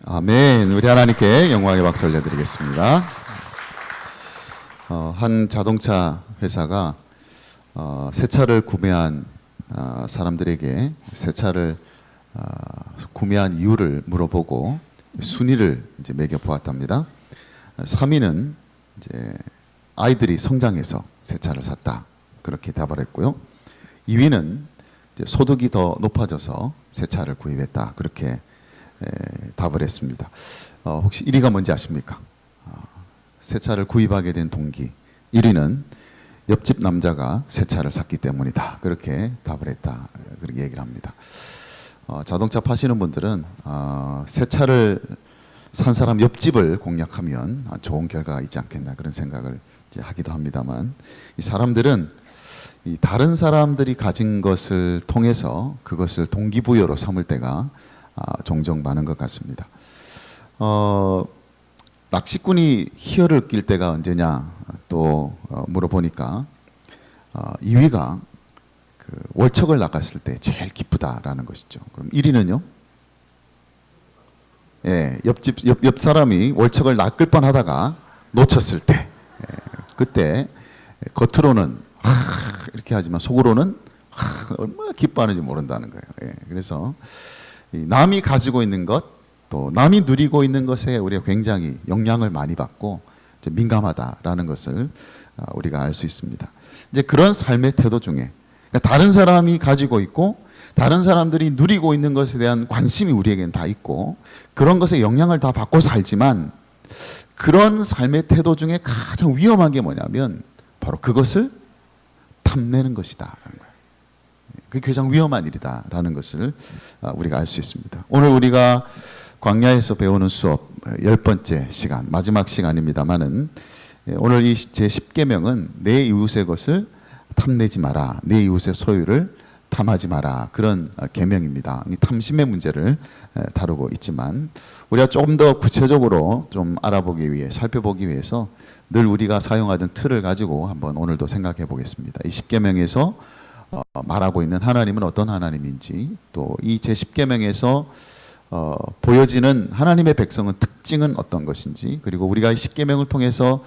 아멘. 우리 하나님께 영광의 박수 올려드리겠습니다. 한 자동차 회사가 새 차를 구매한 사람들에게 새 차를 구매한 이유를 물어보고 순위를 이제 매겨 보았답니다. 3위는 이제 아이들이 성장해서 새 차를 샀다, 그렇게 답을 했고요. 2위는 이제 소득이 더 높아져서 새 차를 구입했다, 그렇게 답을 했습니다. 혹시 1위가 뭔지 아십니까? 새 차를 구입하게 된 동기 1위는 옆집 남자가 새 차를 샀기 때문이다, 그렇게 답을 했다, 그렇게 얘기를 합니다. 자동차 파시는 분들은 새 차를 산 사람 옆집을 공략하면 좋은 결과가 있지 않겠나, 그런 생각을 이제 하기도 합니다만, 이 사람들은 이 다른 사람들이 가진 것을 통해서 그것을 동기부여로 삼을 때가 종종 많은 것 같습니다. 낚시꾼이 희열을 낄 때가 언제냐 또 물어보니까 2위가 그 월척을 낚았을 때 제일 기쁘다라는 것이죠. 그럼 1위는요? 예, 옆 사람이 월척을 낚을 뻔하다가 놓쳤을 때, 그때 겉으로는 이렇게 하지만 속으로는 얼마나 기뻐하는지 모른다는 거예요. 예, 그래서 남이 가지고 있는 것, 또 남이 누리고 있는 것에 우리가 굉장히 영향을 많이 받고 민감하다라는 것을 우리가 알 수 있습니다. 이제 그런 삶의 태도 중에, 그러니까 다른 사람이 가지고 있고 다른 사람들이 누리고 있는 것에 대한 관심이 우리에게는 다 있고 그런 것에 영향을 다 받고 살지만, 그런 삶의 태도 중에 가장 위험한 게 뭐냐면 바로 그것을 탐내는 것이다라는 거예요. 그게 가장 위험한 일이다라는 것을 우리가 알 수 있습니다. 오늘 우리가 광야에서 배우는 수업 10번째 시간, 마지막 시간입니다만은, 오늘 이 제10계명은 내 이웃의 것을 탐내지 마라, 내 이웃의 소유를 탐하지 마라, 그런 계명입니다. 이 탐심의 문제를 다루고 있지만, 우리가 조금 더 구체적으로 좀 알아보기 위해, 살펴보기 위해서 늘 우리가 사용하던 틀을 가지고 한번 오늘도 생각해 보겠습니다. 이 10계명에서 말하고 있는 하나님은 어떤 하나님인지, 또 이 제10계명에서 보여지는 하나님의 백성은 특징은 어떤 것인지, 그리고 우리가 이 10계명을 통해서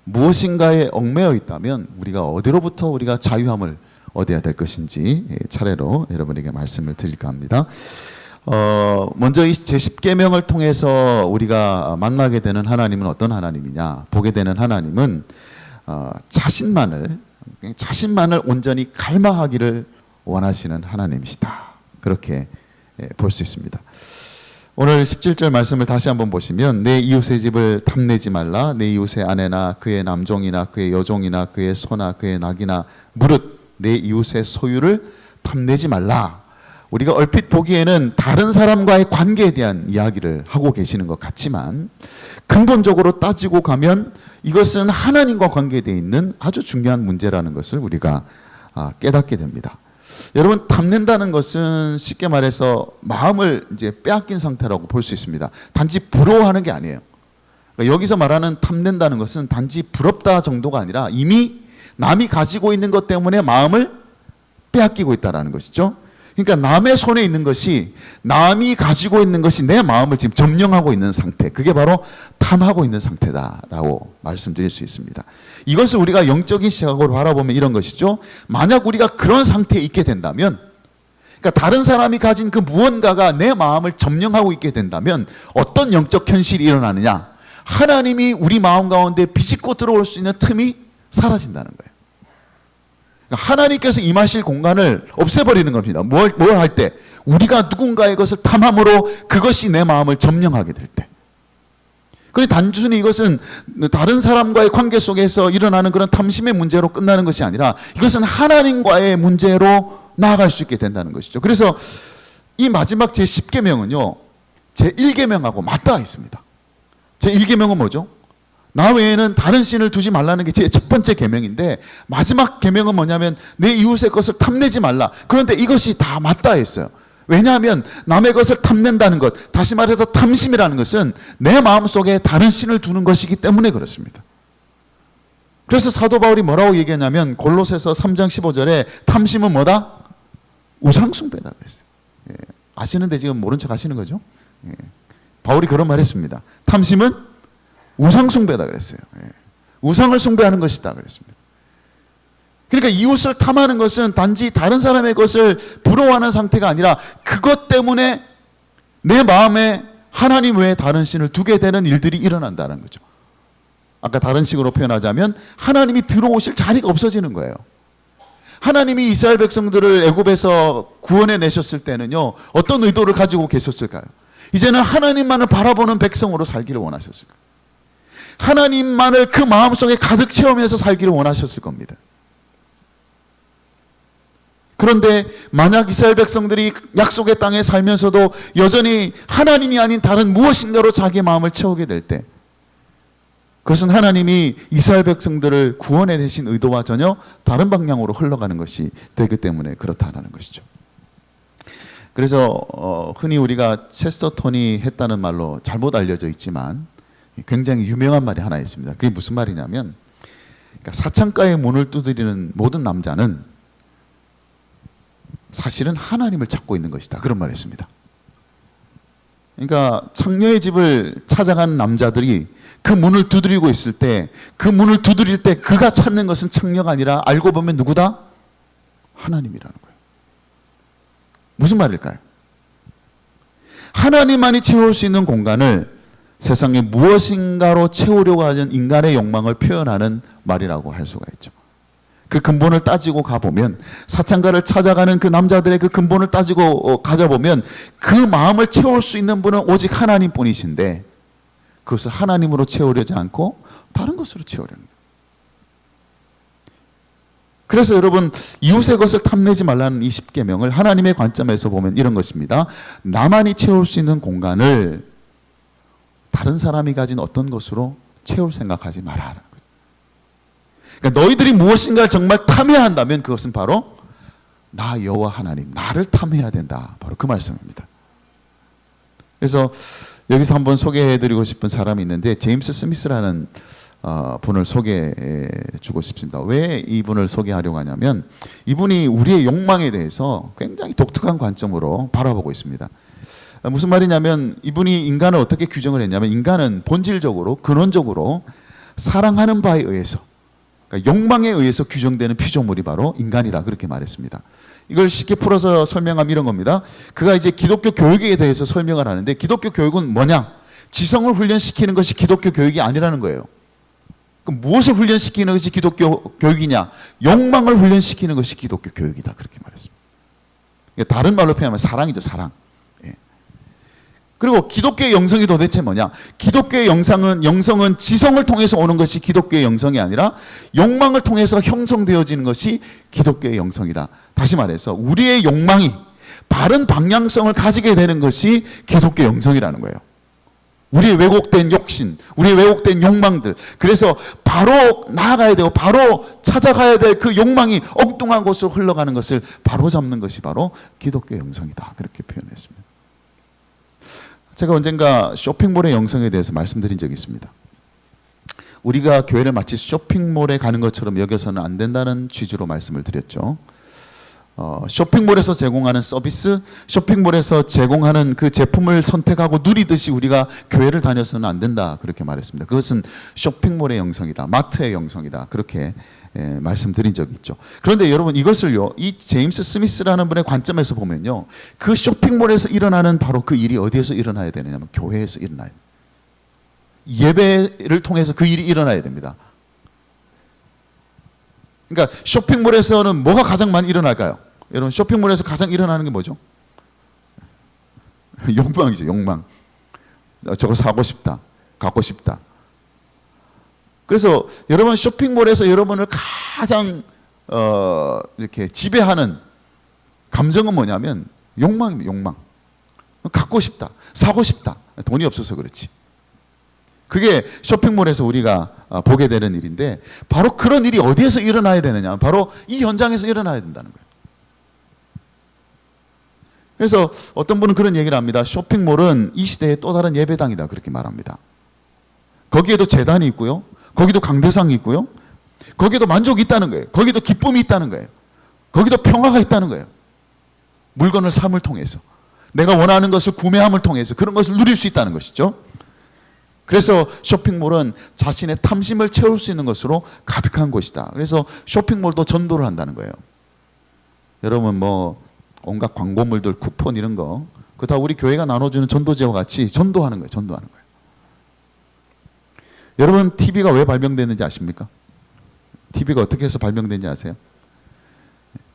무엇인가에 얽매여 있다면 우리가 어디로부터 우리가 자유함을 얻어야 될 것인지 차례로 여러분에게 말씀을 드릴까 합니다. 먼저 이 제10계명을 통해서 우리가 만나게 되는 하나님은 어떤 하나님이냐, 보게 되는 하나님은 자신만을 온전히 갈망하기를 원하시는 하나님이시다, 그렇게 볼 수 있습니다. 오늘 17절 말씀을 다시 한번 보시면, 내 이웃의 집을 탐내지 말라, 내 이웃의 아내나 그의 남종이나 그의 여종이나 그의 소나 그의 낙이나 무릇 내 이웃의 소유를 탐내지 말라. 우리가 얼핏 보기에는 다른 사람과의 관계에 대한 이야기를 하고 계시는 것 같지만, 근본적으로 따지고 가면 이것은 하나님과 관계되어 있는 아주 중요한 문제라는 것을 우리가 깨닫게 됩니다. 여러분, 탐낸다는 것은 쉽게 말해서 마음을 이제 빼앗긴 상태라고 볼 수 있습니다. 단지 부러워하는 게 아니에요. 그러니까 여기서 말하는 탐낸다는 것은 단지 부럽다 정도가 아니라 이미 남이 가지고 있는 것 때문에 마음을 빼앗기고 있다는 것이죠. 그러니까 남의 손에 있는 것이, 남이 가지고 있는 것이 내 마음을 지금 점령하고 있는 상태, 그게 바로 탐하고 있는 상태다라고 말씀드릴 수 있습니다. 이것을 우리가 영적인 시각으로 바라보면 이런 것이죠. 만약 우리가 그런 상태에 있게 된다면, 그러니까 다른 사람이 가진 그 무언가가 내 마음을 점령하고 있게 된다면 어떤 영적 현실이 일어나느냐, 하나님이 우리 마음 가운데 비집고 들어올 수 있는 틈이 사라진다는 거예요. 하나님께서 임하실 공간을 없애버리는 겁니다. 뭘 할 때? 우리가 누군가의 것을 탐함으로 그것이 내 마음을 점령하게 될 때. 그런데 단순히 이것은 다른 사람과의 관계 속에서 일어나는 그런 탐심의 문제로 끝나는 것이 아니라 이것은 하나님과의 문제로 나아갈 수 있게 된다는 것이죠. 그래서 이 마지막 제10계명은요, 제1계명하고 맞닿아 있습니다. 제1계명은 뭐죠? 나 외에는 다른 신을 두지 말라는 게 제 첫 번째 계명인데, 마지막 계명은 뭐냐면 내 이웃의 것을 탐내지 말라. 그런데 이것이 다 맞닿아 있어요. 왜냐하면 남의 것을 탐낸다는 것, 다시 말해서 탐심이라는 것은 내 마음속에 다른 신을 두는 것이기 때문에 그렇습니다. 그래서 사도 바울이 뭐라고 얘기하냐면, 골로새서 3장 15절에 탐심은 뭐다? 우상숭배다 그랬어요. 아시는데 지금 모른 척 하시는 거죠? 바울이 그런 말 했습니다. 탐심은 우상 숭배다 그랬어요. 예. 우상을 숭배하는 것이다 그랬습니다. 그러니까 이웃을 탐하는 것은 단지 다른 사람의 것을 부러워하는 상태가 아니라 그것 때문에 내 마음에 하나님 외에 다른 신을 두게 되는 일들이 일어난다는 거죠. 아까 다른 식으로 표현하자면 하나님이 들어오실 자리가 없어지는 거예요. 하나님이 이스라엘 백성들을 애굽에서 구원해 내셨을 때는요, 어떤 의도를 가지고 계셨을까요? 이제는 하나님만을 바라보는 백성으로 살기를 원하셨을 거예요. 하나님만을 그 마음속에 가득 채우면서 살기를 원하셨을 겁니다. 그런데 만약 이스라엘 백성들이 약속의 땅에 살면서도 여전히 하나님이 아닌 다른 무엇인가로 자기의 마음을 채우게 될 때, 그것은 하나님이 이스라엘 백성들을 구원해 내신 의도와 전혀 다른 방향으로 흘러가는 것이 되기 때문에 그렇다는 것이죠. 그래서 흔히 우리가 체스터톤이 했다는 말로 잘못 알려져 있지만 굉장히 유명한 말이 하나 있습니다. 그게 무슨 말이냐면, 그러니까 사창가의 문을 두드리는 모든 남자는 사실은 하나님을 찾고 있는 것이다. 그런 말을 했습니다. 그러니까 창녀의 집을 찾아간 남자들이 그 문을 두드리고 있을 때, 그 문을 두드릴 때 그가 찾는 것은 창녀가 아니라 알고 보면 누구다? 하나님이라는 거예요. 무슨 말일까요? 하나님만이 채울 수 있는 공간을 세상에 무엇인가로 채우려고 하는 인간의 욕망을 표현하는 말이라고 할 수가 있죠. 그 근본을 따지고 가보면, 사창가를 찾아가는 그 남자들의 그 근본을 따지고 가져보면 그 마음을 채울 수 있는 분은 오직 하나님뿐이신데, 그것을 하나님으로 채우려지 않고 다른 것으로 채우려는 거예요. 그래서 여러분, 이웃의 것을 탐내지 말라는 이 10계명을 하나님의 관점에서 보면 이런 것입니다. 나만이 채울 수 있는 공간을 다른 사람이 가진 어떤 것으로 채울 생각하지 마라. 그러니까 너희들이 무엇인가를 정말 탐해야 한다면 그것은 바로 나 여호와 하나님, 나를 탐해야 된다. 바로 그 말씀입니다. 그래서 여기서 한번 소개해드리고 싶은 사람이 있는데, 제임스 스미스라는 분을 소개해 주고 싶습니다. 왜 이분을 소개하려고 하냐면, 이분이 우리의 욕망에 대해서 굉장히 독특한 관점으로 바라보고 있습니다. 무슨 말이냐면, 이분이 인간을 어떻게 규정을 했냐면, 인간은 본질적으로, 근원적으로 사랑하는 바에 의해서, 그러니까 욕망에 의해서 규정되는 피조물이 바로 인간이다. 그렇게 말했습니다. 이걸 쉽게 풀어서 설명하면 이런 겁니다. 그가 이제 기독교 교육에 대해서 설명을 하는데, 기독교 교육은 뭐냐? 지성을 훈련시키는 것이 기독교 교육이 아니라는 거예요. 그럼 무엇을 훈련시키는 것이 기독교 교육이냐? 욕망을 훈련시키는 것이 기독교 교육이다. 그렇게 말했습니다. 다른 말로 표현하면 사랑이죠, 사랑. 그리고 기독교의 영성이 도대체 뭐냐? 기독교의 영성은 지성을 통해서 오는 것이 기독교의 영성이 아니라 욕망을 통해서 형성되어지는 것이 기독교의 영성이다. 다시 말해서 우리의 욕망이 바른 방향성을 가지게 되는 것이 기독교의 영성이라는 거예요. 우리의 왜곡된 욕심, 우리의 왜곡된 욕망들. 그래서 바로 나아가야 되고 바로 찾아가야 될 그 욕망이 엉뚱한 곳으로 흘러가는 것을 바로 잡는 것이 바로 기독교의 영성이다. 그렇게 표현했습니다. 제가 언젠가 쇼핑몰의 영성에 대해서 말씀드린 적이 있습니다. 우리가 교회를 마치 쇼핑몰에 가는 것처럼 여겨서는 안 된다는 취지로 말씀을 드렸죠. 쇼핑몰에서 제공하는 서비스, 쇼핑몰에서 제공하는 그 제품을 선택하고 누리듯이 우리가 교회를 다녀서는 안 된다. 그렇게 말했습니다. 그것은 쇼핑몰의 영성이다. 마트의 영성이다. 그렇게 말씀드린 적이 있죠. 그런데 여러분, 이것을요, 이 제임스 스미스라는 분의 관점에서 보면요, 그 쇼핑몰에서 일어나는 바로 그 일이 어디에서 일어나야 되느냐면 교회에서 일어나야 돼요. 예배를 통해서 그 일이 일어나야 됩니다. 그러니까 쇼핑몰에서는 뭐가 가장 많이 일어날까요? 여러분, 쇼핑몰에서 가장 일어나는 게 뭐죠? 욕망이죠, 욕망. 저거 사고 싶다, 갖고 싶다. 그래서 여러분, 쇼핑몰에서 여러분을 가장 이렇게 지배하는 감정은 뭐냐면 욕망입니다. 욕망. 갖고 싶다, 사고 싶다. 돈이 없어서 그렇지. 그게 쇼핑몰에서 우리가 보게 되는 일인데, 바로 그런 일이 어디에서 일어나야 되느냐? 바로 이 현장에서 일어나야 된다는 거예요. 그래서 어떤 분은 그런 얘기를 합니다. 쇼핑몰은 이 시대의 또 다른 예배당이다. 그렇게 말합니다. 거기에도 제단이 있고요, 거기도 강대상이 있고요, 거기에도 만족이 있다는 거예요. 거기도 기쁨이 있다는 거예요. 거기도 평화가 있다는 거예요. 물건을 삶을 통해서. 내가 원하는 것을 구매함을 통해서 그런 것을 누릴 수 있다는 것이죠. 그래서 쇼핑몰은 자신의 탐심을 채울 수 있는 것으로 가득한 곳이다. 그래서 쇼핑몰도 전도를 한다는 거예요. 여러분 뭐 온갖 광고물들, 쿠폰 이런 거 그거 다 우리 교회가 나눠주는 전도제와 같이 전도하는 거예요. 전도하는 거예요. 여러분 TV가 왜 발명됐는지 아십니까? TV가 어떻게 해서 발명된지 아세요?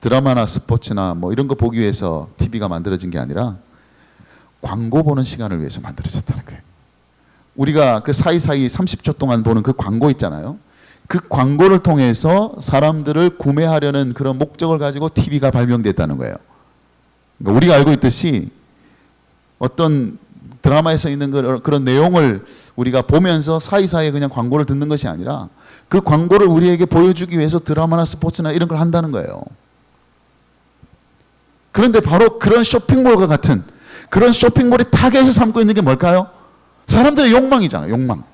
드라마나 스포츠나 뭐 이런 거 보기 위해서 TV가 만들어진 게 아니라 광고 보는 시간을 위해서 만들어졌다는 거예요. 우리가 그 사이사이 30초 동안 보는 그 광고 있잖아요. 그 광고를 통해서 사람들을 구매하려는 그런 목적을 가지고 TV가 발명됐다는 거예요. 그러니까 우리가 알고 있듯이 어떤 드라마에서 있는 그런 내용을 우리가 보면서 사이사이에 그냥 광고를 듣는 것이 아니라 그 광고를 우리에게 보여주기 위해서 드라마나 스포츠나 이런 걸 한다는 거예요. 그런데 바로 그런 쇼핑몰과 같은 그런 쇼핑몰이 타겟을 삼고 있는 게 뭘까요? 사람들의 욕망이잖아요. 욕망.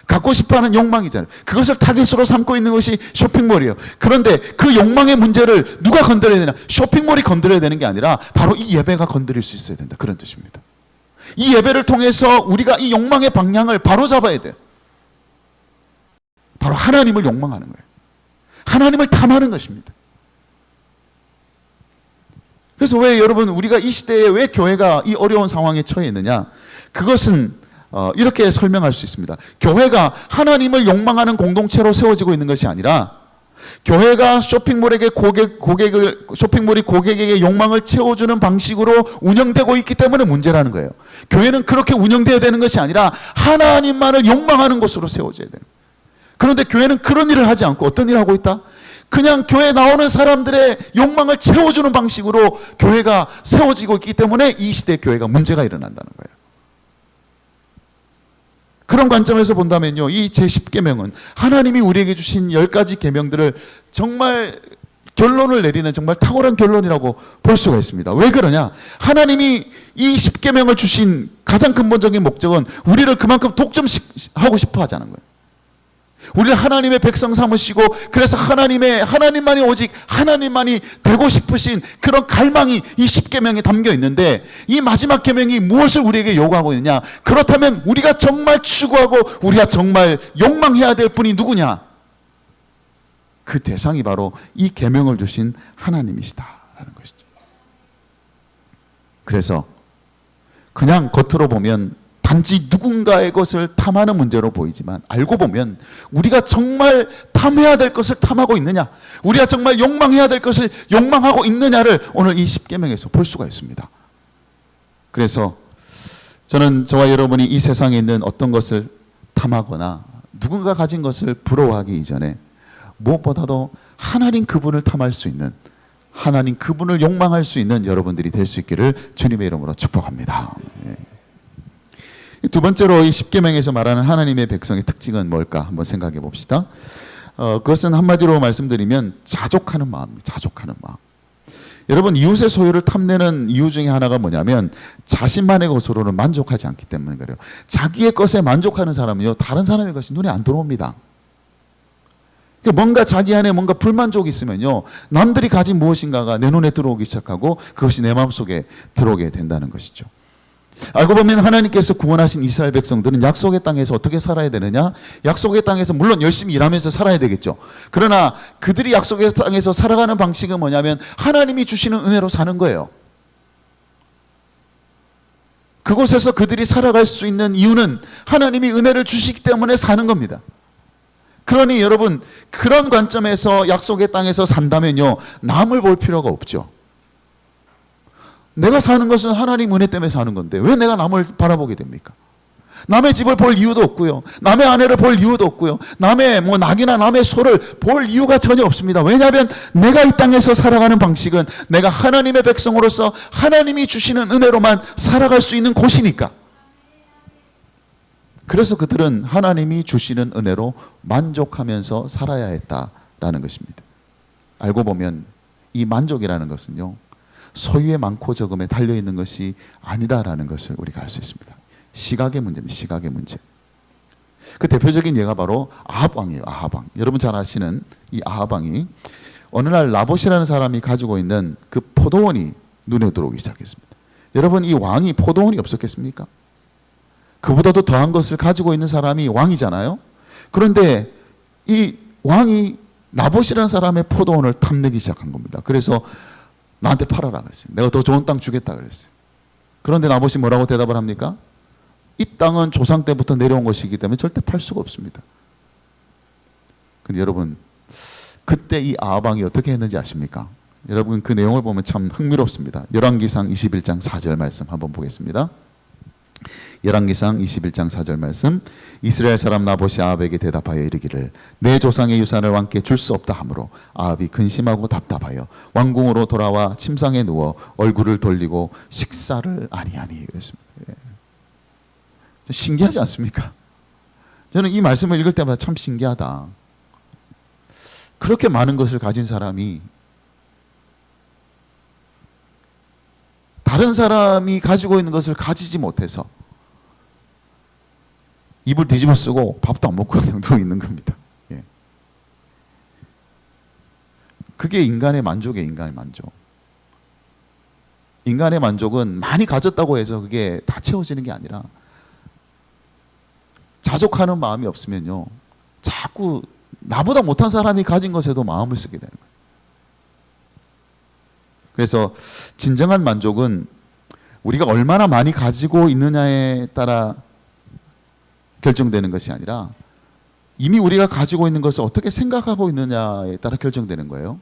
갖고 싶어하는 욕망이잖아요. 그것을 타겟으로 삼고 있는 것이 쇼핑몰이에요. 그런데 그 욕망의 문제를 누가 건드려야 되냐? 쇼핑몰이 건드려야 되는 게 아니라 바로 이 예배가 건드릴 수 있어야 된다. 그런 뜻입니다. 이 예배를 통해서 우리가 이 욕망의 방향을 바로잡아야 돼요. 바로 하나님을 욕망하는 거예요. 하나님을 탐하는 것입니다. 그래서 왜 여러분 우리가 이 시대에 왜 교회가 이 어려운 상황에 처해 있느냐? 그것은 이렇게 설명할 수 있습니다. 교회가 하나님을 욕망하는 공동체로 세워지고 있는 것이 아니라 교회가 쇼핑몰이 고객에게 욕망을 채워주는 방식으로 운영되고 있기 때문에 문제라는 거예요. 교회는 그렇게 운영되어야 되는 것이 아니라 하나님만을 욕망하는 곳으로 세워져야 돼요. 그런데 교회는 그런 일을 하지 않고 어떤 일을 하고 있다? 그냥 교회에 나오는 사람들의 욕망을 채워주는 방식으로 교회가 세워지고 있기 때문에 이 시대 교회가 문제가 일어난다는 거예요. 그런 관점에서 본다면요, 이 제10계명은 하나님이 우리에게 주신 10가지 계명들을 정말 결론을 내리는 정말 탁월한 결론이라고 볼 수가 있습니다. 왜 그러냐? 하나님이 이 10계명을 주신 가장 근본적인 목적은 우리를 그만큼 독점하고 싶어 하자는 거예요. 우리를 하나님의 백성 삼으시고 그래서 하나님만이 오직 하나님만이 되고 싶으신 그런 갈망이 이 10계명에 담겨 있는데 이 마지막 계명이 무엇을 우리에게 요구하고 있느냐? 그렇다면 우리가 정말 추구하고 우리가 정말 욕망해야 될 분이 누구냐? 그 대상이 바로 이 계명을 주신 하나님이시다라는 것이죠. 그래서 그냥 겉으로 보면 단지 누군가의 것을 탐하는 문제로 보이지만 알고 보면 우리가 정말 탐해야 될 것을 탐하고 있느냐, 우리가 정말 욕망해야 될 것을 욕망하고 있느냐를 오늘 이 10계명에서 볼 수가 있습니다. 그래서 저는 저와 여러분이 이 세상에 있는 어떤 것을 탐하거나 누군가 가진 것을 부러워하기 이전에 무엇보다도 하나님 그분을 탐할 수 있는, 하나님 그분을 욕망할 수 있는 여러분들이 될 수 있기를 주님의 이름으로 축복합니다. 두 번째로 이 10계명에서 말하는 하나님의 백성의 특징은 뭘까 한번 생각해 봅시다. 그것은 한마디로 말씀드리면 자족하는 마음입니다. 자족하는 마음. 여러분 이웃의 소유를 탐내는 이유 중에 하나가 뭐냐면 자신만의 것으로는 만족하지 않기 때문에 그래요. 자기의 것에 만족하는 사람은요 다른 사람의 것이 눈에 안 들어옵니다. 뭔가 자기 안에 뭔가 불만족이 있으면요 남들이 가진 무엇인가가 내 눈에 들어오기 시작하고 그것이 내 마음속에 들어오게 된다는 것이죠. 알고 보면 하나님께서 구원하신 이스라엘 백성들은 약속의 땅에서 어떻게 살아야 되느냐? 약속의 땅에서 물론 열심히 일하면서 살아야 되겠죠. 그러나 그들이 약속의 땅에서 살아가는 방식은 뭐냐면 하나님이 주시는 은혜로 사는 거예요. 그곳에서 그들이 살아갈 수 있는 이유는 하나님이 은혜를 주시기 때문에 사는 겁니다. 그러니 여러분 그런 관점에서 약속의 땅에서 산다면요 남을 볼 필요가 없죠. 내가 사는 것은 하나님 은혜 때문에 사는 건데 왜 내가 남을 바라보게 됩니까? 남의 집을 볼 이유도 없고요. 남의 아내를 볼 이유도 없고요. 남의 낙이나 남의 소를 볼 이유가 전혀 없습니다. 왜냐하면 내가 이 땅에서 살아가는 방식은 내가 하나님의 백성으로서 하나님이 주시는 은혜로만 살아갈 수 있는 곳이니까. 그래서 그들은 하나님이 주시는 은혜로 만족하면서 살아야 했다라는 것입니다. 알고 보면 이 만족이라는 것은요 소유의 많고 적음에 달려있는 것이 아니다라는 것을 우리가 알 수 있습니다. 시각의 문제입니다. 시각의 문제. 그 대표적인 예가 바로 아합 왕이에요. 아합 왕. 여러분 잘 아시는 이 아합 왕이 어느 날 나봇이라는 사람이 가지고 있는 그 포도원이 눈에 들어오기 시작했습니다. 여러분, 이 왕이 포도원이 없었겠습니까? 그보다도 더한 것을 가지고 있는 사람이 왕이잖아요. 그런데 이 왕이 나봇이라는 사람의 포도원을 탐내기 시작한 겁니다. 그래서 나한테 팔아라 그랬어요. 내가 더 좋은 땅 주겠다 그랬어요. 그런데 나봇이 뭐라고 대답을 합니까? 이 땅은 조상 때부터 내려온 것이기 때문에 절대 팔 수가 없습니다. 근데 여러분, 그때 이 아합 왕이 어떻게 했는지 아십니까? 여러분, 그 내용을 보면 참 흥미롭습니다. 열왕기상 21장 4절 말씀 한번 보겠습니다. 열왕기상 21장 4절 말씀. 이스라엘 사람 나봇이 아합에게 대답하여 이르기를 내 조상의 유산을 왕께 줄 수 없다 하므로 아합이 근심하고 답답하여 왕궁으로 돌아와 침상에 누워 얼굴을 돌리고 식사를 아니하니. 그랬습니다. 예. 신기하지 않습니까? 저는 이 말씀을 읽을 때마다 참 신기하다. 그렇게 많은 것을 가진 사람이 다른 사람이 가지고 있는 것을 가지지 못해서 입을 뒤집어 쓰고 밥도 안 먹고 그냥 누워 있는 겁니다. 예. 그게 인간의 만족이에요. 인간의 만족. 인간의 만족은 많이 가졌다고 해서 그게 다 채워지는 게 아니라 자족하는 마음이 없으면요, 자꾸 나보다 못한 사람이 가진 것에도 마음을 쓰게 되는 거예요. 그래서 진정한 만족은 우리가 얼마나 많이 가지고 있느냐에 따라 결정되는 것이 아니라 이미 우리가 가지고 있는 것을 어떻게 생각하고 있느냐에 따라 결정되는 거예요.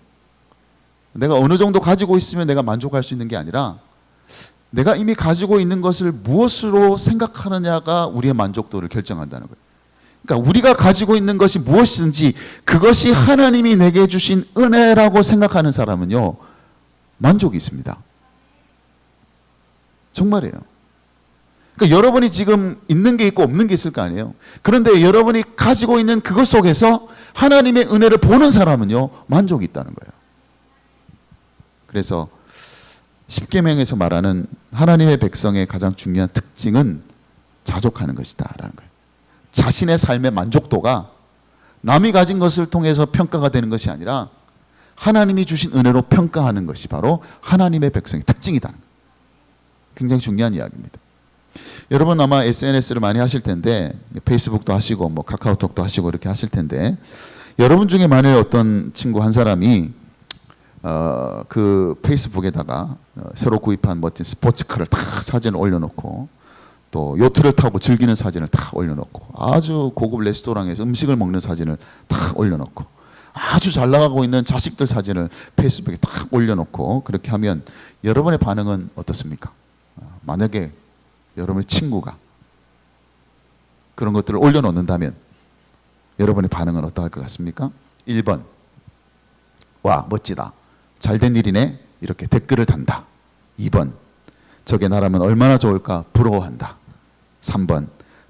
내가 어느 정도 가지고 있으면 내가 만족할 수 있는 게 아니라 내가 이미 가지고 있는 것을 무엇으로 생각하느냐가 우리의 만족도를 결정한다는 거예요. 그러니까 우리가 가지고 있는 것이 무엇이든지 그것이 하나님이 내게 주신 은혜라고 생각하는 사람은요, 만족이 있습니다. 정말이에요. 그러니까 여러분이 지금 있는 게 있고 없는 게 있을 거 아니에요. 그런데 여러분이 가지고 있는 그것 속에서 하나님의 은혜를 보는 사람은요, 만족이 있다는 거예요. 그래서 십계명에서 말하는 하나님의 백성의 가장 중요한 특징은 자족하는 것이다라는 거예요. 자신의 삶의 만족도가 남이 가진 것을 통해서 평가가 되는 것이 아니라 하나님이 주신 은혜로 평가하는 것이 바로 하나님의 백성의 특징이다. 굉장히 중요한 이야기입니다. 여러분 아마 SNS를 많이 하실 텐데, 페이스북도 하시고 뭐 카카오톡도 하시고 이렇게 하실 텐데, 여러분 중에 만일 어떤 친구 한 사람이 그 페이스북에다가 새로 구입한 멋진 스포츠카를 탁 사진을 올려놓고 또 요트를 타고 즐기는 사진을 탁 올려놓고 아주 고급 레스토랑에서 음식을 먹는 사진을 탁 올려놓고 아주 잘 나가고 있는 자식들 사진을 페이스북에 탁 올려놓고 그렇게 하면 여러분의 반응은 어떻습니까? 만약에 여러분의 친구가 그런 것들을 올려놓는다면 여러분의 반응은 어떠할 것 같습니까? 1번, 와 멋지다, 잘된 일이네, 이렇게 댓글을 단다. 2번, 저게 나라면 얼마나 좋을까, 부러워한다. 3번,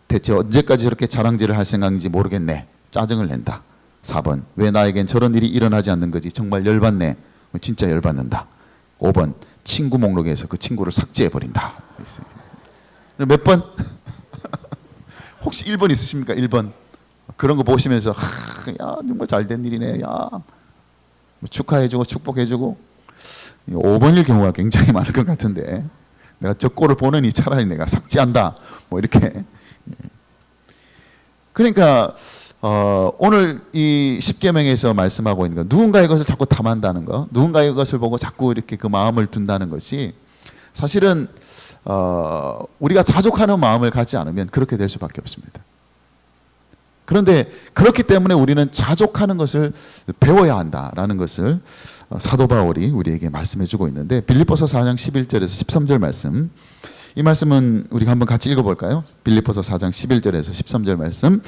대체 언제까지 저렇게 자랑질을 할 생각인지 모르겠네, 짜증을 낸다. 4번, 왜 나에겐 저런 일이 일어나지 않는 거지, 정말 열받네, 진짜 열받는다. 5번, 친구 목록에서 그 친구를 삭제해버린다. 몇 번? 혹시 1번 있으십니까? 1번. 그런 거 보시면서 야 정말 잘된 일이네, 야 축하해주고 축복해주고. 5번일 경우가 굉장히 많을 것 같은데, 내가 저 꼴을 보느니 차라리 내가 삭제한다 뭐 이렇게. 그러니까 오늘 이 십계명에서 말씀하고 있는 거, 누군가의 것을 자꾸 탐한다는 거, 누군가의 것을 보고 자꾸 이렇게 그 마음을 둔다는 것이 사실은 우리가 자족하는 마음을 갖지 않으면 그렇게 될 수밖에 없습니다. 그런데 그렇기 때문에 우리는 자족하는 것을 배워야 한다라는 것을 사도 바울이 우리에게 말씀해 주고 있는데, 빌립보서 4장 11절에서 13절 말씀, 이 말씀은 우리가 한번 같이 읽어볼까요? 빌립보서 4장 11절에서 13절 말씀.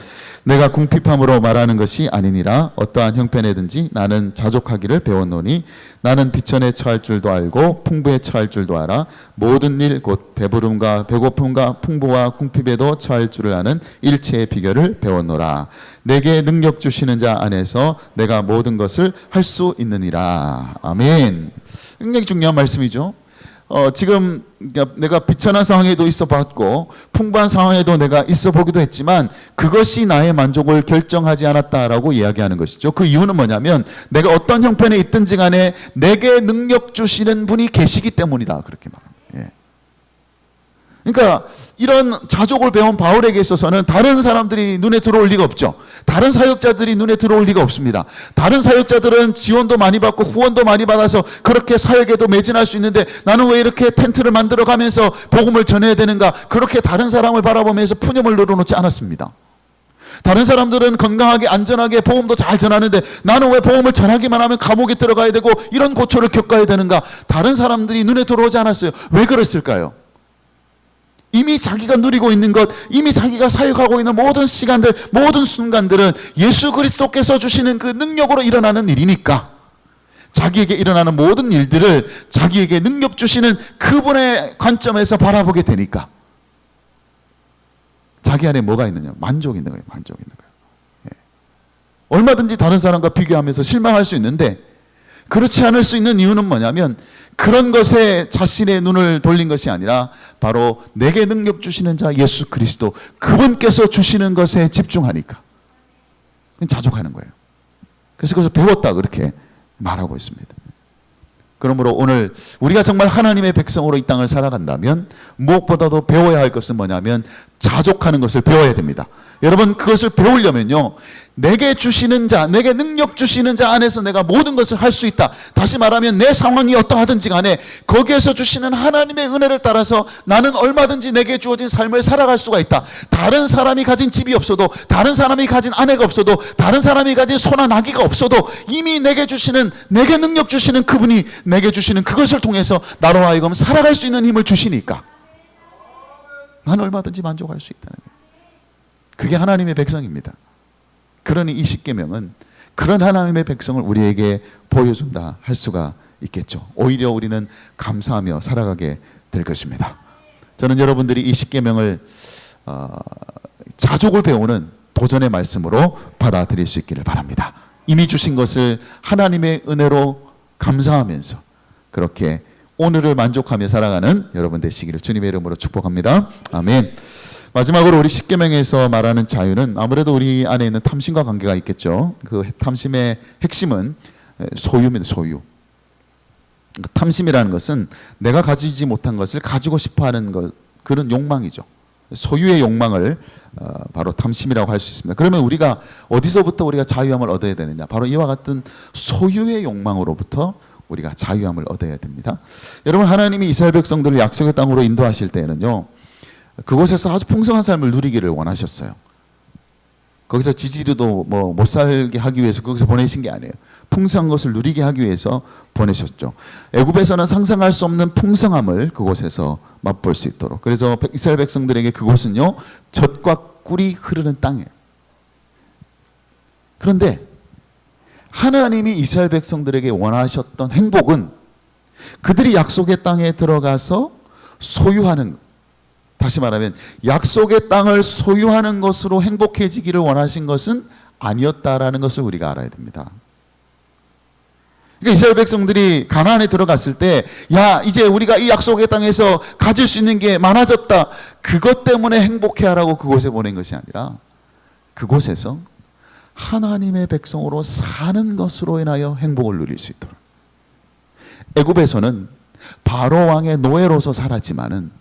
내가 궁핍함으로 말하는 것이 아니니라, 어떠한 형편에든지 나는 자족하기를 배웠노니 나는 비천에 처할 줄도 알고 풍부에 처할 줄도 알아. 모든 일 곧 배부름과 배고픔과 풍부와 궁핍에도 처할 줄을 아는 일체의 비결을 배웠노라. 내게 능력 주시는 자 안에서 내가 모든 것을 할 수 있느니라. 아멘. 굉장히 중요한 말씀이죠. 지금 내가 비천한 상황에도 있어 봤고 풍부한 상황에도 내가 있어 보기도 했지만 그것이 나의 만족을 결정하지 않았다라고 이야기하는 것이죠. 그 이유는 뭐냐면 내가 어떤 형편에 있든지 간에 내게 능력 주시는 분이 계시기 때문이다, 그렇게 말합니다. 예. 그러니까 이런 자족을 배운 바울에게 있어서는 다른 사람들이 눈에 들어올 리가 없죠. 다른 사역자들이 눈에 들어올 리가 없습니다. 다른 사역자들은 지원도 많이 받고 후원도 많이 받아서 그렇게 사역에도 매진할 수 있는데 나는 왜 이렇게 텐트를 만들어 가면서 복음을 전해야 되는가? 그렇게 다른 사람을 바라보면서 푸념을 늘어놓지 않았습니다. 다른 사람들은 건강하게 안전하게 복음도 잘 전하는데 나는 왜 복음을 전하기만 하면 감옥에 들어가야 되고 이런 고초를 겪어야 되는가? 다른 사람들이 눈에 들어오지 않았어요. 왜 그랬을까요? 이미 자기가 누리고 있는 것, 이미 자기가 사역하고 있는 모든 시간들, 모든 순간들은 예수 그리스도께서 주시는 그 능력으로 일어나는 일이니까 자기에게 일어나는 모든 일들을 자기에게 능력 주시는 그분의 관점에서 바라보게 되니까 자기 안에 뭐가 있느냐? 만족이 있는 거예요. 만족이 있는 거예요. 예. 얼마든지 다른 사람과 비교하면서 실망할 수 있는데 그렇지 않을 수 있는 이유는 뭐냐면 그런 것에 자신의 눈을 돌린 것이 아니라 바로 내게 능력 주시는 자 예수 그리스도 그분께서 주시는 것에 집중하니까 자족하는 거예요. 그래서 그것을 배웠다 그렇게 말하고 있습니다. 그러므로 오늘 우리가 정말 하나님의 백성으로 이 땅을 살아간다면 무엇보다도 배워야 할 것은 뭐냐면 자족하는 것을 배워야 됩니다. 여러분 그것을 배우려면요 내게 주시는 자, 내게 능력 주시는 자 안에서 내가 모든 것을 할 수 있다. 다시 말하면 내 상황이 어떠하든지 간에 거기에서 주시는 하나님의 은혜를 따라서 나는 얼마든지 내게 주어진 삶을 살아갈 수가 있다. 다른 사람이 가진 집이 없어도, 다른 사람이 가진 아내가 없어도, 다른 사람이 가진 소나 나귀가 없어도 이미 내게 주시는, 내게 능력 주시는 그분이 내게 주시는 그것을 통해서 나로 하여금 살아갈 수 있는 힘을 주시니까 나는 얼마든지 만족할 수 있다는 거예요. 그게 하나님의 백성입니다. 그러니 이 십계명은 그런 하나님의 백성을 우리에게 보여준다 할 수가 있겠죠. 오히려 우리는 감사하며 살아가게 될 것입니다. 저는 여러분들이 이 십계명을 자족을 배우는 도전의 말씀으로 받아들일 수 있기를 바랍니다. 이미 주신 것을 하나님의 은혜로 감사하면서 그렇게 오늘을 만족하며 살아가는 여러분 되시기를 주님의 이름으로 축복합니다. 아멘. 마지막으로 우리 십계명에서 말하는 자유는 아무래도 우리 안에 있는 탐심과 관계가 있겠죠. 그 탐심의 핵심은 소유입니다. 소유. 탐심이라는 것은 내가 가지지 못한 것을 가지고 싶어하는 것, 그런 욕망이죠. 소유의 욕망을 바로 탐심이라고 할 수 있습니다. 그러면 우리가 어디서부터 우리가 자유함을 얻어야 되느냐? 바로 이와 같은 소유의 욕망으로부터 우리가 자유함을 얻어야 됩니다. 여러분 하나님이 이스라엘 백성들을 약속의 땅으로 인도하실 때에는요. 그곳에서 아주 풍성한 삶을 누리기를 원하셨어요. 거기서 지지리도 뭐 못 살게 하기 위해서 거기서 보내신 게 아니에요. 풍성한 것을 누리게 하기 위해서 보내셨죠. 애굽에서는 상상할 수 없는 풍성함을 그곳에서 맛볼 수 있도록. 그래서 이스라엘 백성들에게 그곳은요. 젖과 꿀이 흐르는 땅이에요. 그런데 하나님이 이스라엘 백성들에게 원하셨던 행복은 그들이 약속의 땅에 들어가서 소유하는, 다시 말하면 약속의 땅을 소유하는 것으로 행복해지기를 원하신 것은 아니었다라는 것을 우리가 알아야 됩니다. 그러니까 이스라엘 백성들이 가나안에 들어갔을 때 야 이제 우리가 이 약속의 땅에서 가질 수 있는 게 많아졌다. 그것 때문에 행복해하라고 그곳에 보낸 것이 아니라 그곳에서 하나님의 백성으로 사는 것으로 인하여 행복을 누릴 수 있도록. 애굽에서는 바로 왕의 노예로서 살았지만은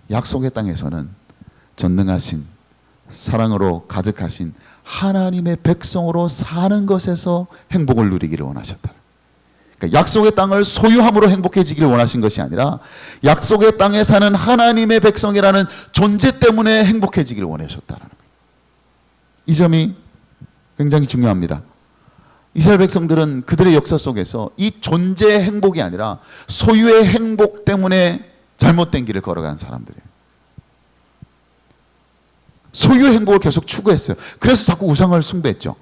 약속의 땅에서는 전능하신 사랑으로 가득하신 하나님의 백성으로 사는 것에서 행복을 누리기를 원하셨다. 그러니까 약속의 땅을 소유함으로 행복해지기를 원하신 것이 아니라 약속의 땅에 사는 하나님의 백성이라는 존재 때문에 행복해지기를 원하셨다는 거예요. 이 점이 굉장히 중요합니다. 이스라엘 백성들은 그들의 역사 속에서 이 존재의 행복이 아니라 소유의 행복 때문에 잘못된 길을 걸어간 사람들이에요. 소유의 행복을 계속 추구했어요. 그래서 자꾸 우상을 숭배했죠.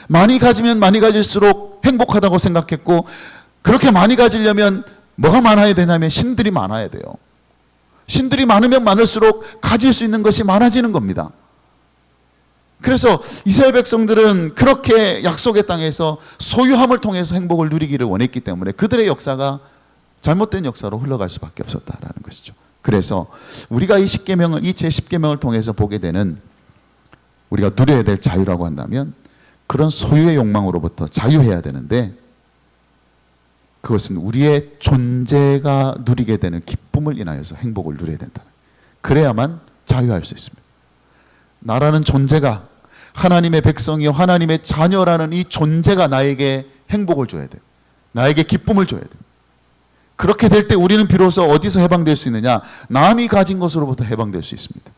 많이 가지면 많이 가질수록 행복하다고 생각했고 그렇게 많이 가지려면 뭐가 많아야 되냐면 신들이 많아야 돼요. 신들이 많으면 많을수록 가질 수 있는 것이 많아지는 겁니다. 그래서 이스라엘 백성들은 그렇게 약속의 땅에서 소유함을 통해서 행복을 누리기를 원했기 때문에 그들의 역사가 잘못된 역사로 흘러갈 수밖에 없었다라는 것이죠. 그래서 우리가 이 십계명을, 이 제10계명을 통해서 보게 되는 우리가 누려야 될 자유라고 한다면 그런 소유의 욕망으로부터 자유해야 되는데 그것은 우리의 존재가 누리게 되는 기쁨을 인하여서 행복을 누려야 된다. 그래야만 자유할 수 있습니다. 나라는 존재가, 하나님의 백성이요 하나님의 자녀라는 이 존재가 나에게 행복을 줘야 돼요. 나에게 기쁨을 줘야 돼요. 그렇게 될 때 우리는 비로소 어디서 해방될 수 있느냐? 남이 가진 것으로부터 해방될 수 있습니다.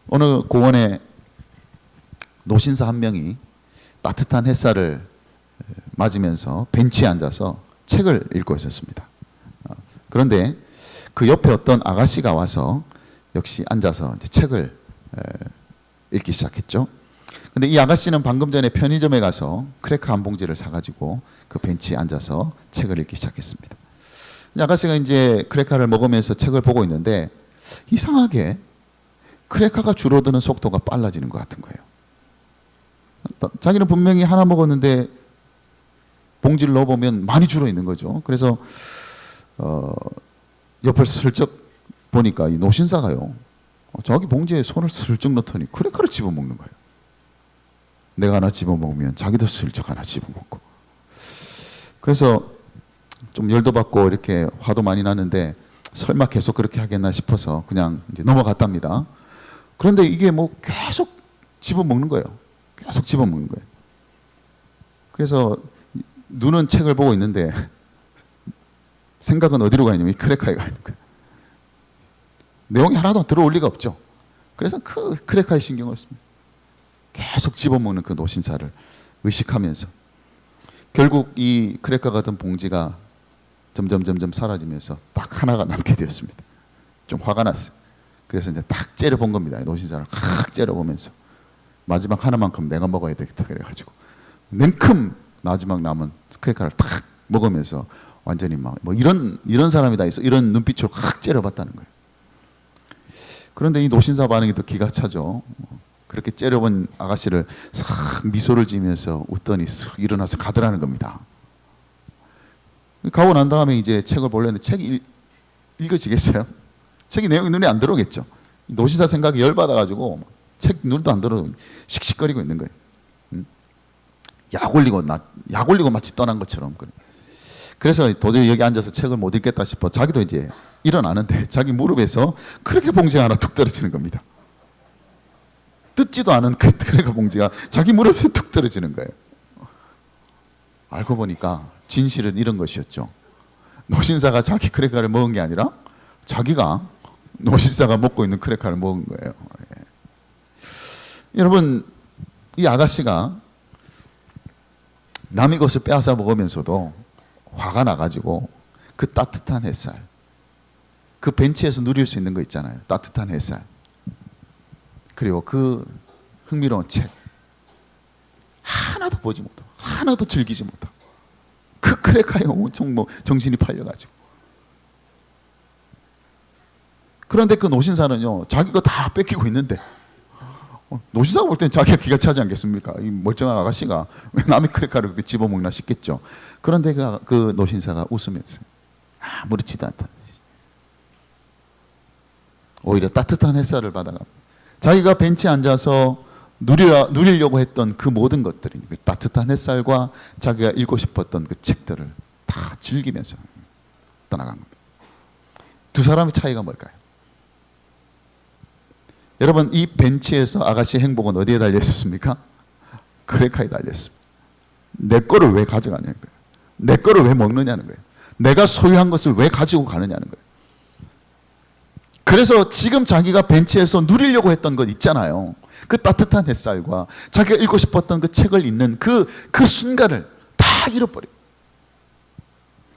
어느 공원에 노신사 한 명이 따뜻한 햇살을 맞으면서 벤치에 앉아서 책을 읽고 있었습니다. 그런데 그 옆에 어떤 아가씨가 와서 역시 앉아서 이제 책을 읽기 시작했죠. 근데 이 아가씨는 방금 전에 편의점에 가서 크래커 한 봉지를 사가지고 그 벤치에 앉아서 책을 읽기 시작했습니다. 이 아가씨가 이제 크래커를 먹으면서 책을 보고 있는데 이상하게 크래커가 줄어드는 속도가 빨라지는 것 같은 거예요. 자기는 분명히 하나 먹었는데 봉지를 넣어보면 많이 줄어 있는 거죠. 그래서 옆을 슬쩍 보니까 이 노신사가요, 저기 봉지에 손을 슬쩍 넣더니 크래커를 집어먹는 거예요. 내가 하나 집어먹으면 자기도 슬쩍 하나 집어먹고. 그래서 좀 열도 받고 이렇게 화도 많이 나는데 설마 계속 그렇게 하겠나 싶어서 그냥 이제 넘어갔답니다. 그런데 이게 뭐 계속 집어먹는 거예요. 계속 집어먹는 거예요. 그래서 눈은 책을 보고 있는데 생각은 어디로 가 있냐면 이 크래커에 가 있는 거예요. 내용이 하나도 들어올 리가 없죠. 그래서 그 크래커에 신경을 씁니다. 계속 집어먹는 그 노신사를 의식하면서 결국 이 크래커 같은 봉지가 점점 사라지면서 딱 하나가 남게 되었습니다. 좀 화가 났어요. 그래서 이제 딱 째려본 겁니다. 노신사를 확 째려보면서 마지막 하나만큼 내가 먹어야 되겠다 그래가지고 냉큼 마지막 남은 크래커를 탁 먹으면서 완전히 막 뭐 이런 사람이 다 있어, 이런 눈빛으로 확 째려봤다는 거예요. 그런데 이 노신사 반응이 더 기가 차죠. 그렇게 째려본 아가씨를 싹 미소를 지으면서 웃더니 싹 일어나서 가더라는 겁니다. 가고 난 다음에 이제 책을 보려는데 책이 읽어지겠어요? 책이 내용이 눈에 안 들어오겠죠. 노신사 생각이 열받아가지고 책 눈도 안 들어오고 씩씩거리고 있는 거예요. 약 올리고 마치 떠난 것처럼. 그래서 도저히 여기 앉아서 책을 못 읽겠다 싶어 자기도 이제 일어나는데 자기 무릎에서 크래커 봉지가 하나 툭 떨어지는 겁니다. 뜯지도 않은 그 크래커 봉지가 자기 무릎에서 툭 떨어지는 거예요. 알고 보니까 진실은 이런 것이었죠. 노신사가 자기 크래커를 먹은 게 아니라 자기가 노신사가 먹고 있는 크래커를 먹은 거예요. 예. 여러분, 이 아가씨가 남의 것을 빼앗아 먹으면서도 화가 나가지고 그 따뜻한 햇살, 그 벤치에서 누릴 수 있는 거 있잖아요. 따뜻한 햇살, 그리고 그 흥미로운 책 하나도 보지 못하고 하나도 즐기지 못하고 그 크래커에 엄청 뭐 정신이 팔려가지고. 그런데 그 노신사는요, 자기 거 다 뺏기고 있는데 노신사가 볼 때는 자기가 기가 차지 않겠습니까? 이 멀쩡한 아가씨가 왜 남의 크래커를 그렇게 집어먹나 싶겠죠. 그런데 그 노신사가 웃으면서 아무렇지도 않다. 오히려 따뜻한 햇살을 받아가 자기가 벤치에 앉아서 누리려고 했던 그 모든 것들이, 그 따뜻한 햇살과 자기가 읽고 싶었던 그 책들을 다 즐기면서 떠나간 겁니다. 두 사람의 차이가 뭘까요? 여러분, 이 벤치에서 아가씨의 행복은 어디에 달려 있었습니까? 크래커에 달려 있습니다. 내 거를 왜 가져가냐는 거예요. 내 거를 왜 먹느냐는 거예요. 내가 소유한 것을 왜 가지고 가느냐는 거예요. 그래서 지금 자기가 벤치에서 누리려고 했던 것 있잖아요. 그 따뜻한 햇살과 자기가 읽고 싶었던 그 책을 읽는 그 순간을 다 잃어버려요.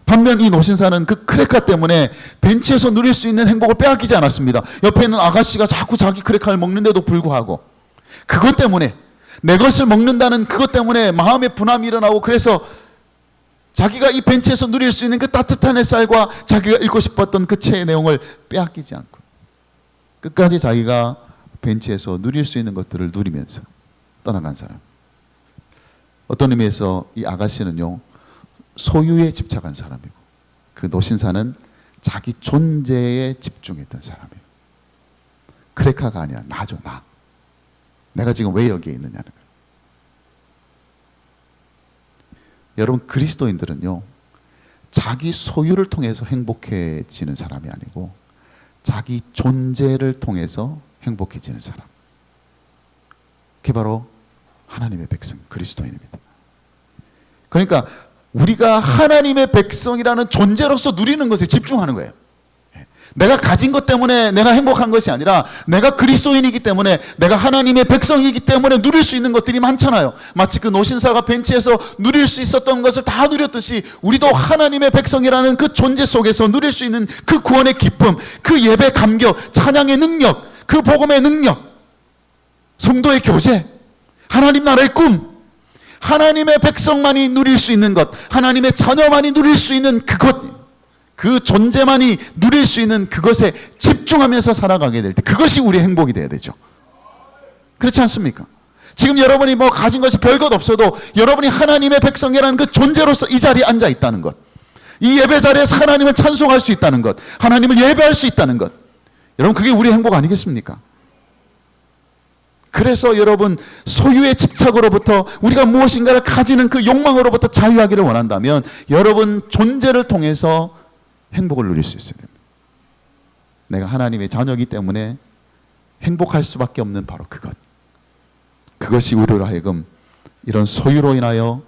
반면 이 노신사는 그 크래커 때문에 벤치에서 누릴 수 있는 행복을 빼앗기지 않았습니다. 옆에 있는 아가씨가 자꾸 자기 크래커를 먹는데도 불구하고 그것 때문에, 내 것을 먹는다는 그것 때문에 마음의 분함이 일어나고, 그래서 자기가 이 벤치에서 누릴 수 있는 그 따뜻한 햇살과 자기가 읽고 싶었던 그 책의 내용을 빼앗기지 않고 끝까지 자기가 벤치에서 누릴 수 있는 것들을 누리면서 떠나간 사람. 어떤 의미에서 이 아가씨는요, 소유에 집착한 사람이고, 그 노신사는 자기 존재에 집중했던 사람이에요. 크래커가 아니야, 나죠, 나. 내가 지금 왜 여기에 있느냐는 거예요. 여러분 그리스도인들은요, 자기 소유를 통해서 행복해지는 사람이 아니고 자기 존재를 통해서 행복해지는 사람. 그게 바로 하나님의 백성, 그리스도인입니다. 그러니까 우리가 하나님의 백성이라는 존재로서 누리는 것에 집중하는 거예요. 내가 가진 것 때문에 내가 행복한 것이 아니라 내가 그리스도인이기 때문에, 내가 하나님의 백성이기 때문에 누릴 수 있는 것들이 많잖아요. 마치 그 노신사가 벤치에서 누릴 수 있었던 것을 다 누렸듯이 우리도 하나님의 백성이라는 그 존재 속에서 누릴 수 있는 그 구원의 기쁨, 그 예배 감격, 찬양의 능력, 그 복음의 능력, 성도의 교제, 하나님 나라의 꿈, 하나님의 백성만이 누릴 수 있는 것, 하나님의 자녀만이 누릴 수 있는 그것, 그 존재만이 누릴 수 있는 그것에 집중하면서 살아가게 될 때 그것이 우리의 행복이 되어야 되죠. 그렇지 않습니까? 지금 여러분이 뭐 가진 것이 별것 없어도 여러분이 하나님의 백성이라는 그 존재로서 이 자리에 앉아 있다는 것, 이 예배 자리에서 하나님을 찬송할 수 있다는 것, 하나님을 예배할 수 있다는 것, 여러분 그게 우리의 행복 아니겠습니까? 그래서 여러분 소유의 집착으로부터, 우리가 무엇인가를 가지는 그 욕망으로부터 자유하기를 원한다면 여러분 존재를 통해서 행복을 누릴 수 있어야 됩니다. 내가 하나님의 자녀이기 때문에 행복할 수밖에 없는 바로 그것, 그것이 우리로 하여금 이런 소유로 인하여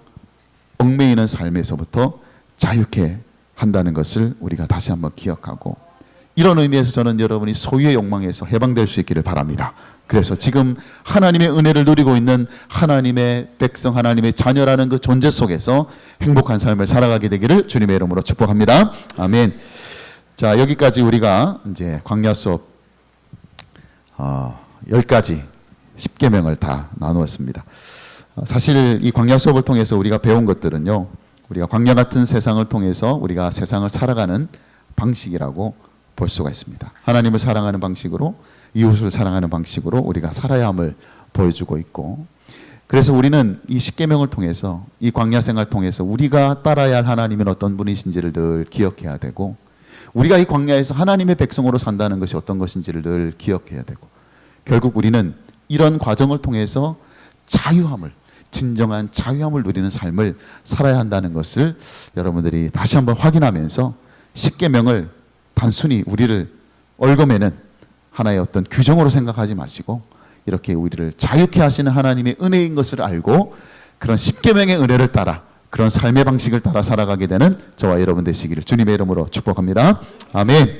얽매이는 삶에서부터 자유케 한다는 것을 우리가 다시 한번 기억하고, 이런 의미에서 저는 여러분이 소유의 욕망에서 해방될 수 있기를 바랍니다. 그래서 지금 하나님의 은혜를 누리고 있는 하나님의 백성, 하나님의 자녀라는 그 존재 속에서 행복한 삶을 살아가게 되기를 주님의 이름으로 축복합니다. 아멘. 자, 여기까지 우리가 이제 광야 수업 10가지 10계명을 다 나누었습니다. 사실 이 광야 수업을 통해서 우리가 배운 것들은요, 우리가 광야 같은 세상을 통해서 우리가 세상을 살아가는 방식이라고 볼 수가 있습니다. 하나님을 사랑하는 방식으로, 이웃을 사랑하는 방식으로 우리가 살아야 함을 보여주고 있고, 그래서 우리는 이 십계명을 통해서, 이 광야 생활을 통해서 우리가 따라야 할 하나님은 어떤 분이신지를 늘 기억해야 되고, 우리가 이 광야에서 하나님의 백성으로 산다는 것이 어떤 것인지를 늘 기억해야 되고, 결국 우리는 이런 과정을 통해서 자유함을, 진정한 자유함을 누리는 삶을 살아야 한다는 것을 여러분들이 다시 한번 확인하면서 십계명을 단순히 우리를 얽어매는 하나의 어떤 규정으로 생각하지 마시고, 이렇게 우리를 자유케 하시는 하나님의 은혜인 것을 알고 그런 십계명의 은혜를 따라, 그런 삶의 방식을 따라 살아가게 되는 저와 여러분 되시기를 주님의 이름으로 축복합니다. 아멘.